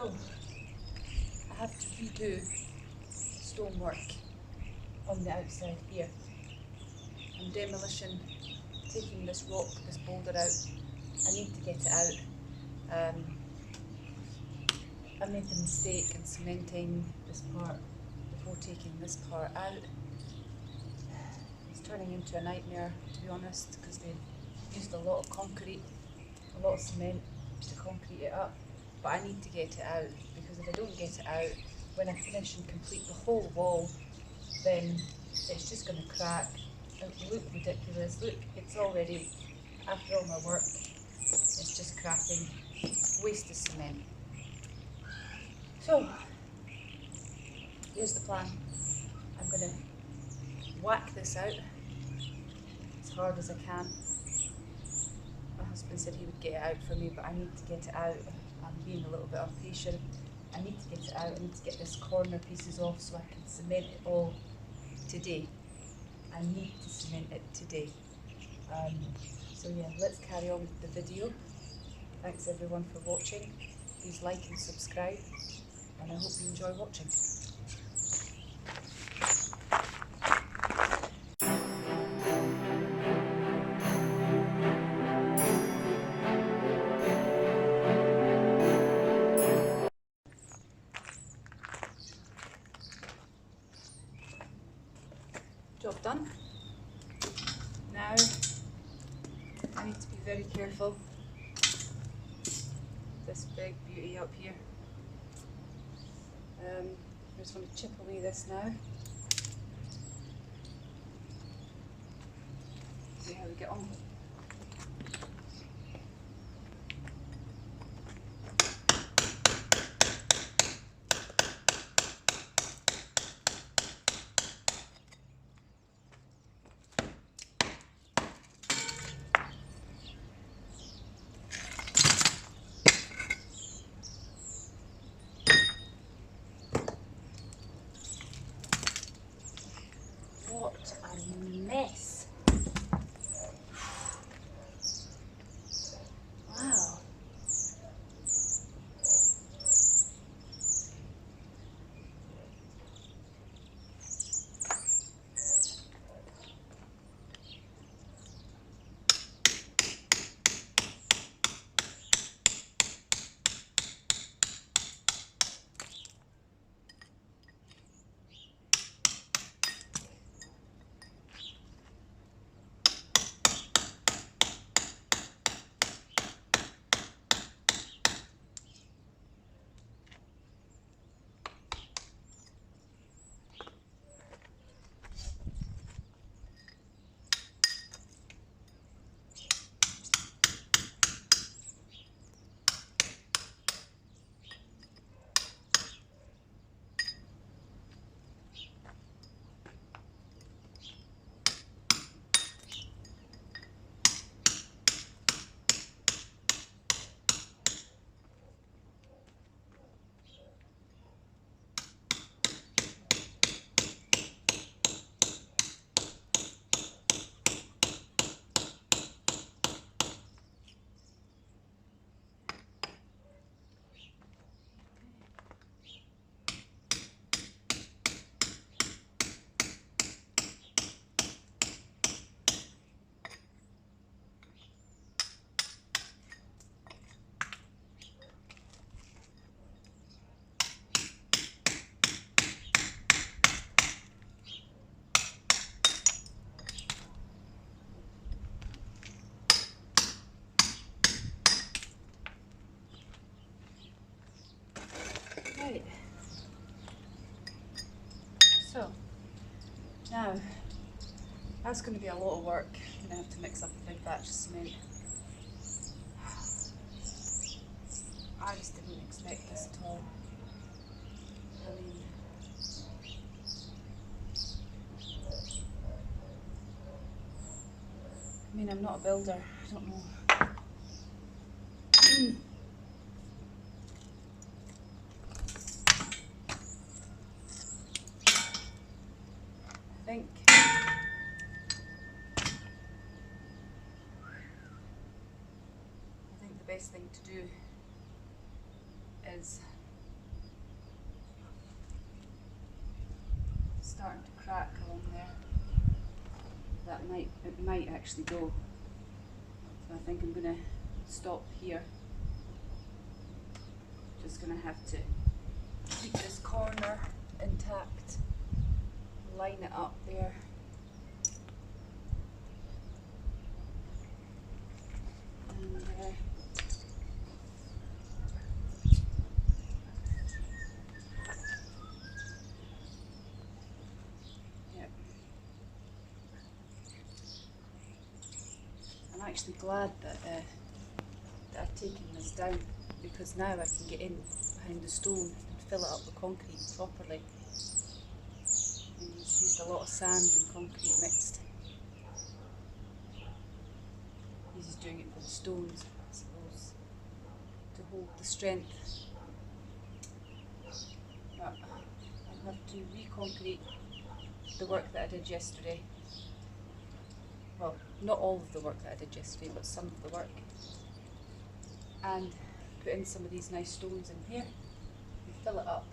So, I have to redo stonework on the outside here. I'm demolition, taking this rock, this boulder out. I need to get it out. I made the mistake in cementing this part before taking this part out. It's turning into a nightmare, to be honest, because they used a lot of concrete, a lot of cement to concrete it up. But I need to get it out, because if I don't get it out, when I finish and complete the whole wall, then it's just going to crack. It will look ridiculous. Look, it's already, after all my work, it's just cracking. Waste of cement. So, here's the plan. I'm going to whack this out as hard as I can. My husband said he would get it out for me, but I need to get it out. I'm being a little bit impatient. I need to get it out. I need to get this corner pieces off so I can cement it all today. I need to cement it today. So yeah, let's carry on with the video. Thanks everyone for watching. Please like and subscribe, and I hope you enjoy watching. Job done. Now I need to be very careful. This big beauty up here. I just want to chip away this now. See how we get on. What a mess. Wow. Right. So, now, that's going to be a lot of work. I'm going to have to mix up a big batch of cement. I just didn't expect this at all. I mean, I'm not a builder, I don't know. I think the best thing to do is starting to crack along there. It might actually go. So I think I'm going to stop here. Just going to have to keep this corner intact, line it up there. And yep. I'm actually glad that I've taken this down, because now I can get in behind the stone and fill it up with concrete properly. And he's used a lot of sand and concrete mixed. He's just doing it for the stones, I suppose, to hold the strength. But I'll have to re-concrete the work that I did yesterday. Well, not all of the work that I did yesterday, but some of the work. And put in some of these nice stones in here and fill it up.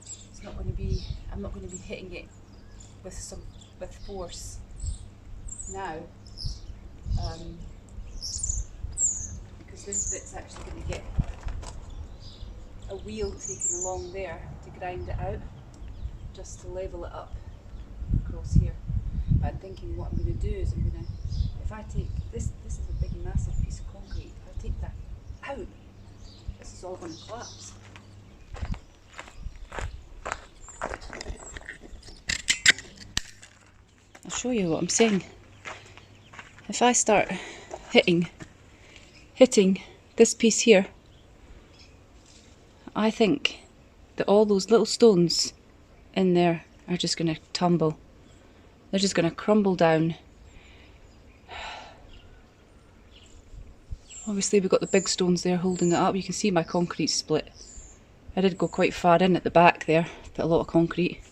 It's not going to be, I'm not going to be hitting it with force now, because this bit's actually going to get a wheel taken along there to grind it out, just to level it up across here. But I'm thinking what I'm going to do is I'm going to, if I take this is a big massive piece of concrete, if I take that out, this is all going to collapse. I'll show you what I'm saying. If I start hitting this piece here, I think that all those little stones in there are just going to tumble. They're just going to crumble down. Obviously we've got the big stones there holding it up. You can see my concrete split. I did go quite far in at the back there, put a lot of concrete,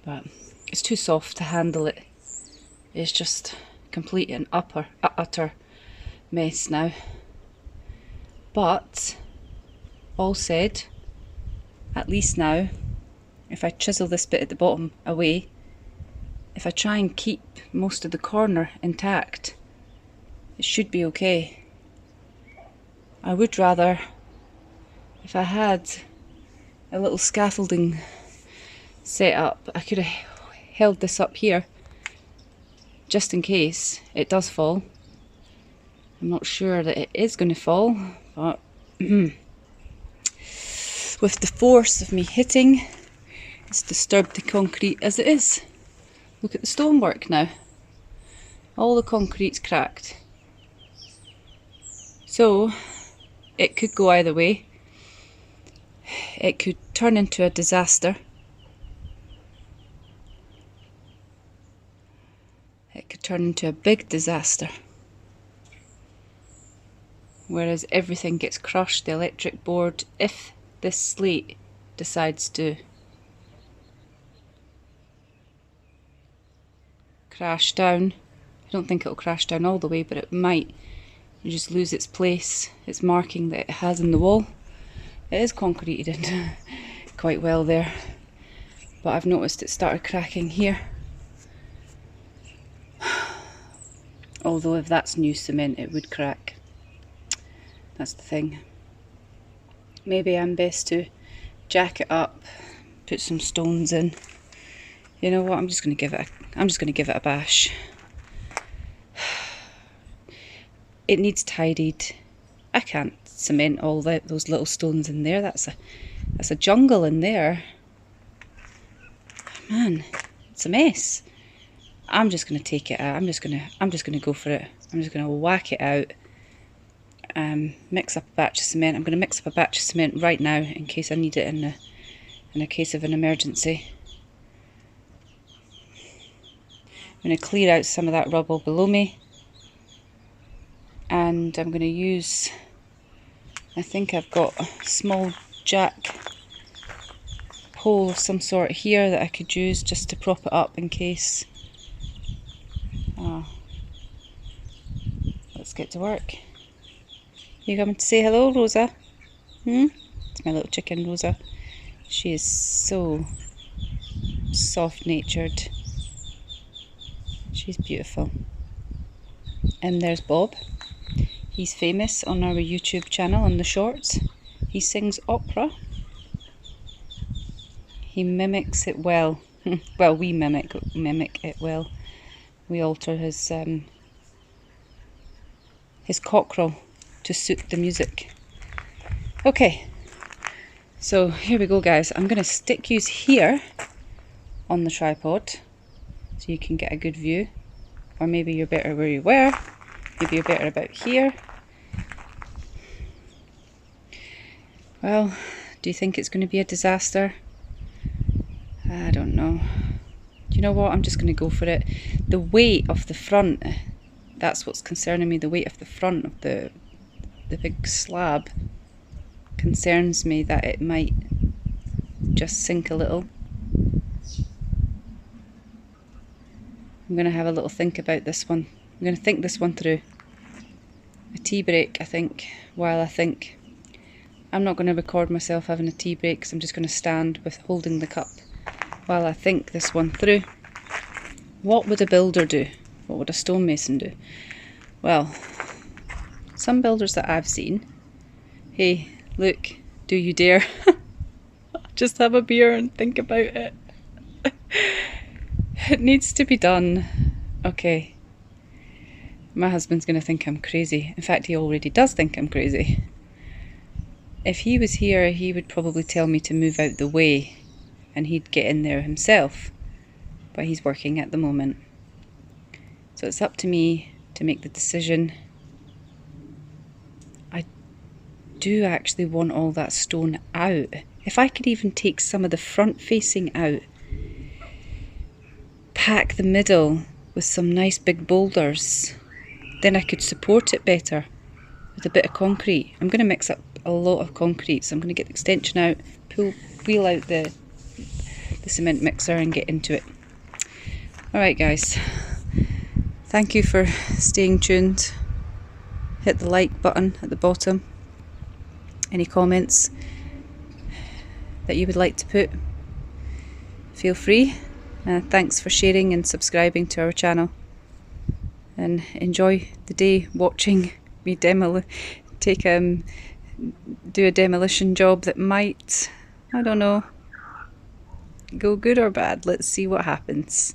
but it's too soft to handle it. It's just complete and utter mess now. But all said, at least now, if I chisel this bit at the bottom away, if I try and keep most of the corner intact, it should be okay. I would rather, if I had a little scaffolding set up, I could have held this up here just in case it does fall. I'm not sure that it is going to fall, but with the force of me hitting, it's disturbed the concrete as it is. Look at the stonework now. All the concrete's cracked. So it could go either way. It could turn into a disaster. It could turn into a big disaster. Whereas everything gets crushed, the electric board, if this slate decides to crash down. I don't think it'll crash down all the way, but it might. You just lose its place, its marking that it has in the wall. It is concreted in quite well there, but I've noticed it started cracking here. Although if that's new cement, it would crack. That's the thing. Maybe I'm best to jack it up, put some stones in. You know what? I'm just going to give it a bash. It needs tidied. I can't cement all those little stones in there. That's a jungle in there. Man, it's a mess. I'm just going to take it out. I'm just going to go for it. I'm just going to whack it out. Mix up a batch of cement. I'm going to mix up a batch of cement right now in case I need it in a case of an emergency. I'm going to clear out some of that rubble below me, and I'm going to use, I think I've got a small jack pole of some sort here that I could use just to prop it up in case. Let's get to work. You coming to say hello, Rosa? It's my little chicken, Rosa. She is so soft-natured. She's beautiful. And there's Bob. He's famous on our YouTube channel on the shorts. He sings opera. He mimics it well. Well, we mimic it well. We alter his cockerel to suit the music. Okay, so here we go, guys. I'm going to stick yous here on the tripod so you can get a good view. Or maybe you're better where you were. Maybe you're better about here. Well, do you think it's going to be a disaster? I don't know. Do you know what? I'm just going to go for it. The weight of the front, that's what's concerning me. The weight of the front of the big slab concerns me, that it might just sink a little. I'm going to have a little think about this one. I'm going to think this one through. A tea break, I think, while I think. I'm not going to record myself having a tea break, because I'm just going to stand with holding the cup while I think this one through. What would a builder do? What would a stonemason do? Well, some builders that I've seen, hey, look, do you dare? Just have a beer and think about it. It needs to be done. Okay. My husband's going to think I'm crazy. In fact, he already does think I'm crazy. If he was here, he would probably tell me to move out the way and he'd get in there himself. But he's working at the moment. So it's up to me to make the decision. I do actually want all that stone out. If I could even take some of the front facing out, pack the middle with some nice big boulders, then I could support it better with a bit of concrete. I'm going to mix up a lot of concrete, so I'm going to get the extension out, wheel out the cement mixer and get into it. Alright guys, thank you for staying tuned. Hit the like button at the bottom. Any comments that you would like to put, feel free. Thanks for sharing and subscribing to our channel. And enjoy the day watching me do a demolition job that might, I don't know, go good or bad. Let's see what happens.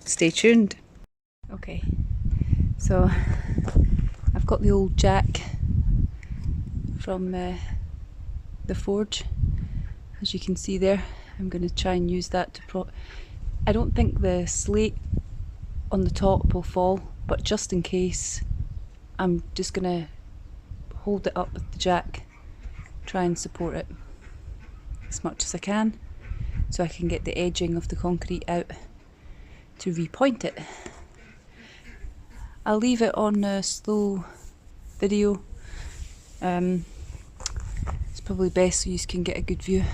Stay tuned. Okay, so I've got the old jack from the forge, as you can see there. I'm going to try and use that to I don't think the slate on the top will fall, but just in case, I'm just going to hold it up with the jack, try and support it as much as I can, so I can get the edging of the concrete out to repoint it. I'll leave it on a slow video. It's probably best so you can get a good view.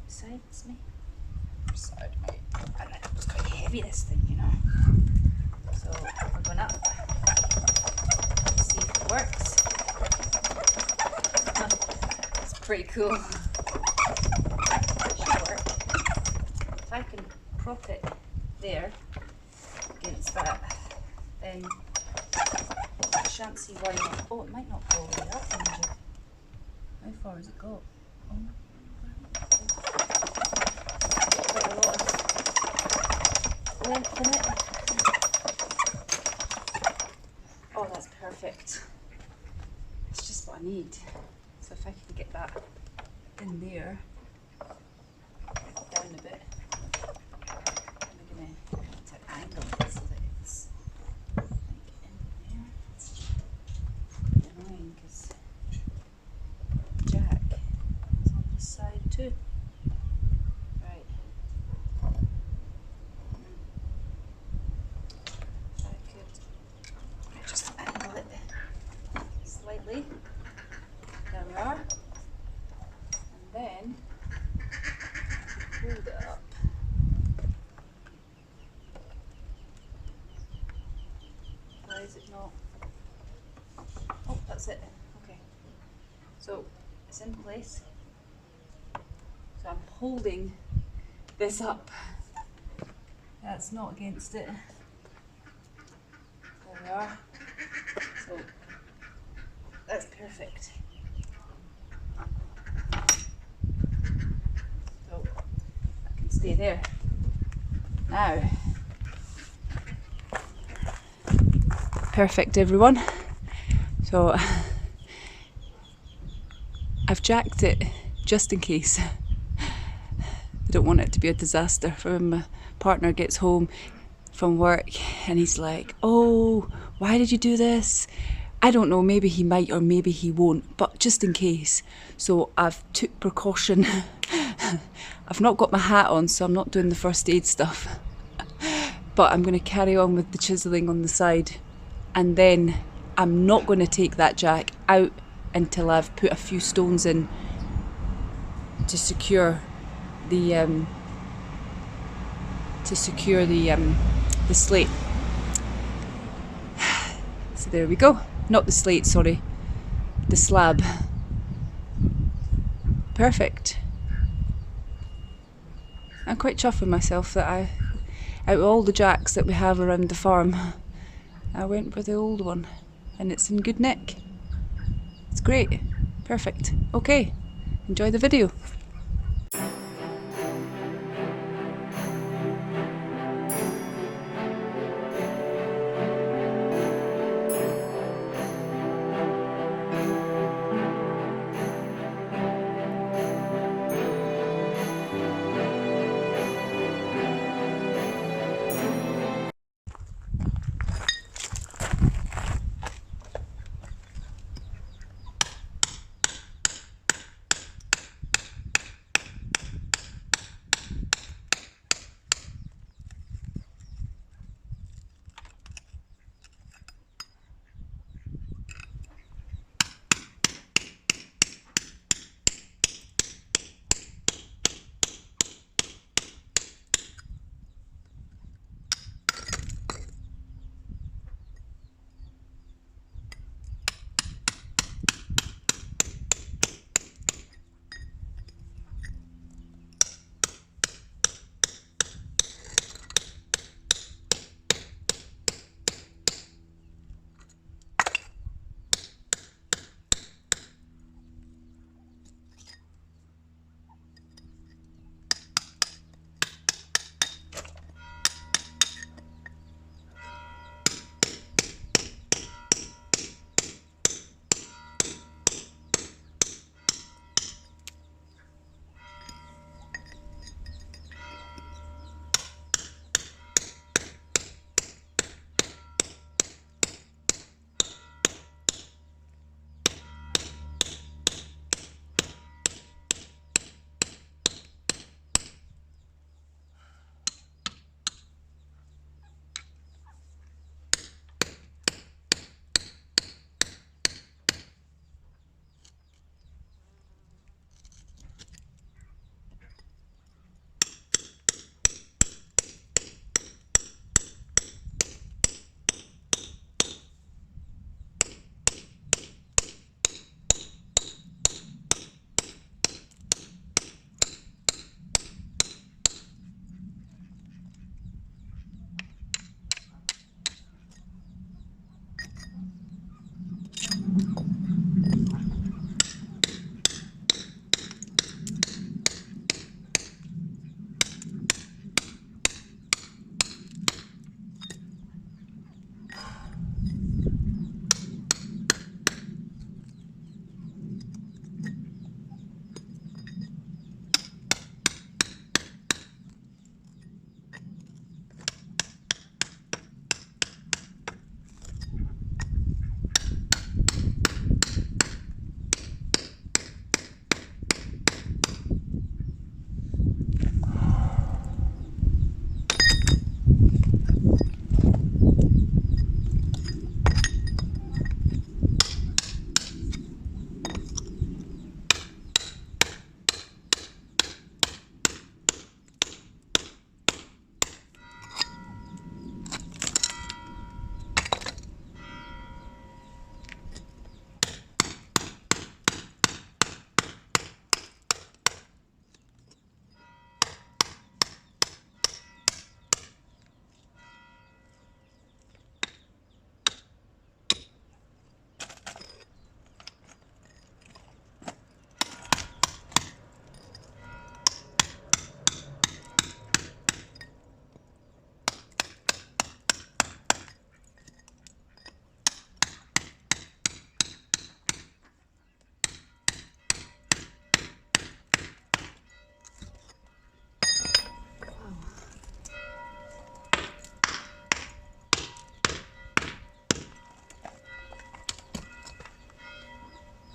Besides me. Beside me. And it's quite heavy, this thing, you know. So we're going up. Let's see if it works. It's pretty cool. It should work. If I can prop it there against that, then I shan't see why not. Oh, it might not go all the way up. How far has it got? Oh. Quite a lot of length in it. Oh, that's perfect. It's just what I need. So if I can get that in there, down a bit, I'm going to angle it so that it's like in there. It's annoying because jack is on this side too. we are. And then hold it up. Why is it not? Oh, that's it. Okay. So it's in place. So I'm holding this up. That's not against it. There we are. So that's perfect. So I can stay there. Now, perfect everyone. So I've jacked it just in case. I don't want it to be a disaster for when my partner gets home from work and he's like, oh, why did you do this? I don't know, maybe he might or maybe he won't, but just in case. So I've took precaution. I've not got my hat on, so I'm not doing the first aid stuff. But I'm going to carry on with the chiseling on the side. And then I'm not going to take that jack out until I've put a few stones in to secure the slate. So there we go. Not the slate, sorry. The slab. Perfect. I'm quite chuffed with myself that out of all the jacks that we have around the farm, I went for the old one and it's in good nick. It's great. Perfect. Okay. Enjoy the video.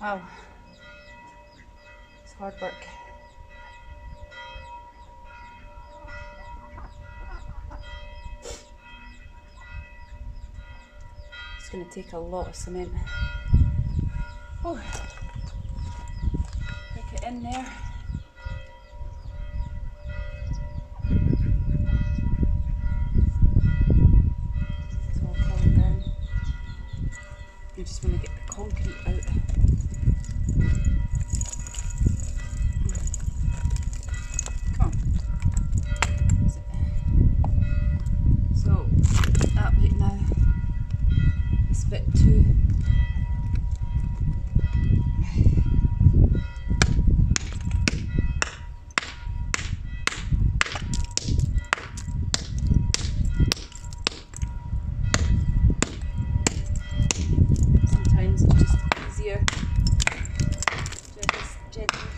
Wow, it's hard work. It's going to take a lot of cement. Oh, break it in there. It's all falling down. I just want to get the concrete out. Come on. So that bit now, this bit too. Sometimes it's just easier to just gently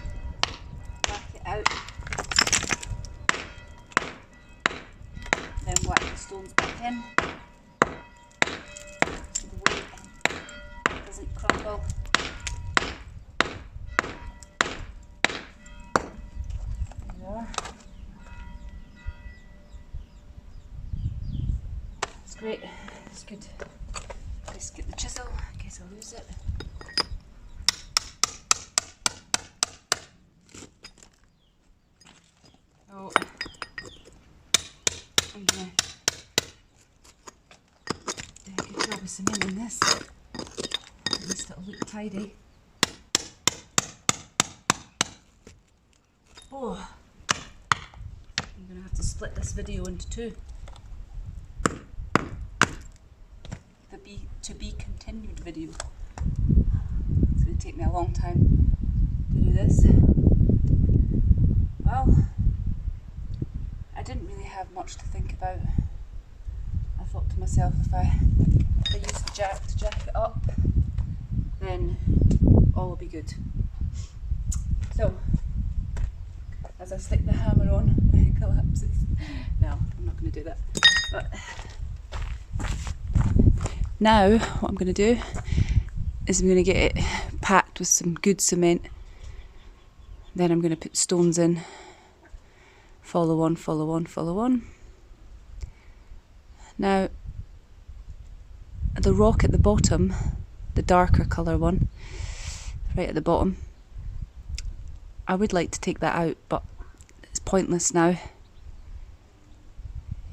whack it out, then whack the stones back in so the weight doesn't crumble. There we are. It's great, it's good. Let's get the chisel in case I lose it. Oh, I'm gonna do a good job of cementing this. At least it'll look tidy. Oh, I'm gonna have to split this video into two. The to be continued video. It's going to take me a long time to do this. Well, I didn't really have much to think about. I thought to myself, if I use the jack to jack it up, then all will be good. So, as I stick the hammer on, it collapses. No, I'm not going to do that. But now, what I'm going to do is I'm going to get it packed with some good cement. Then I'm going to put stones in. Follow on, follow on, follow on. Now, the rock at the bottom, the darker colour one, right at the bottom, I would like to take that out, but it's pointless now.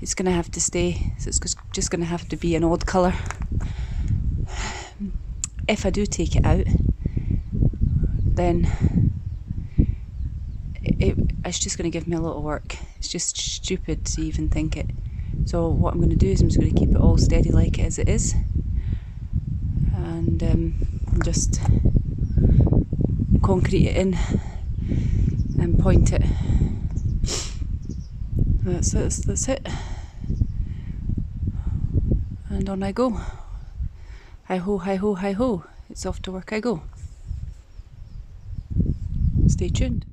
It's going to have to stay, so it's just going to have to be an odd colour. If I do take it out, then it's just going to give me a lot of work. It's just stupid to even think it. So what I'm going to do is I'm just going to keep it all steady like it as it is, and just concrete it in and point it. That's it. And on I go. Hi ho, hi ho, hi ho. It's off to work I go. Stay tuned.